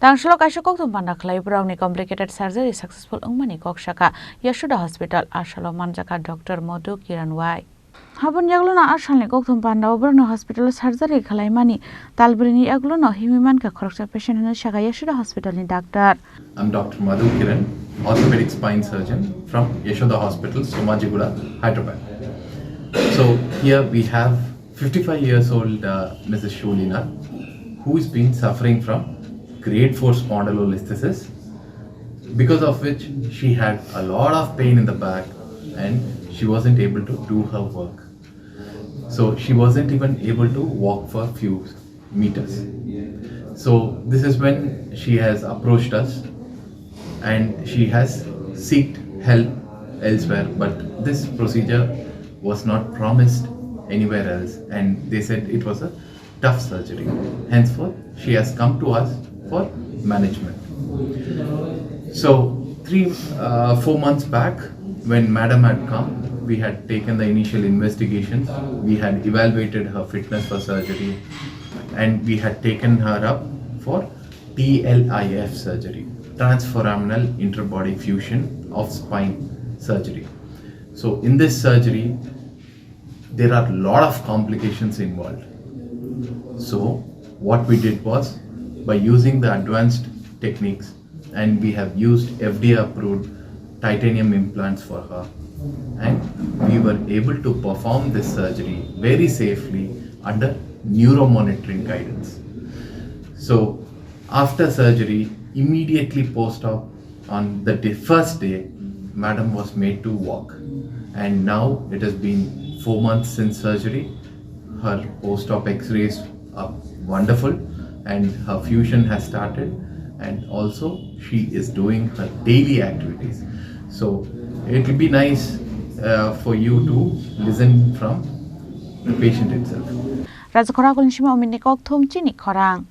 Tangsalo Kaisa Kokthum Panda Khlaiwi complicated surgery successful Wngmani Koksakha Yashoda Hospital Salo Manjakha Dr. Madhu Kiran Y. Habun yagluna asalni Kokthum Panda Bohrok Hospital surgery Khlaimani Talbrini yagluna himimanka Khorang patient Manjakha Yashoda Hospital ni doctor. I'm Dr. Madhu Kiran, orthopedic spine surgeon from Yashoda Hospital, Somajigura, Hyderabad. So here we have 55 years old Mrs. Shulina, who has been suffering from grade 4 spondylolisthesis, because of which she had a lot of pain in the back and she wasn't able to do her work. So she wasn't even able to walk for a few meters. So this is when she has approached us and she has sought help elsewhere, but this procedure was not promised anywhere else and they said it was a tough surgery. Henceforth, she has come to us for management. So 4 months back, when Madam had come, we had taken the initial investigations, we had evaluated her fitness for surgery, and we had taken her up for TLIF surgery, transforaminal interbody fusion of spine surgery. So in this surgery, there are a lot of complications involved. So what we did was, by using the advanced techniques, and we have used FDA approved titanium implants for her, and we were able to perform this surgery very safely under neuromonitoring guidance. So after surgery, immediately post-op, on the first day, Madam was made to walk, and now it has been 4 months since surgery. Her post-op x-rays are wonderful and her fusion has started, and also she is doing her daily activities. So it will be nice for you to listen from the patient itself. Khorang Wngmani Koksakha Chini Khorang.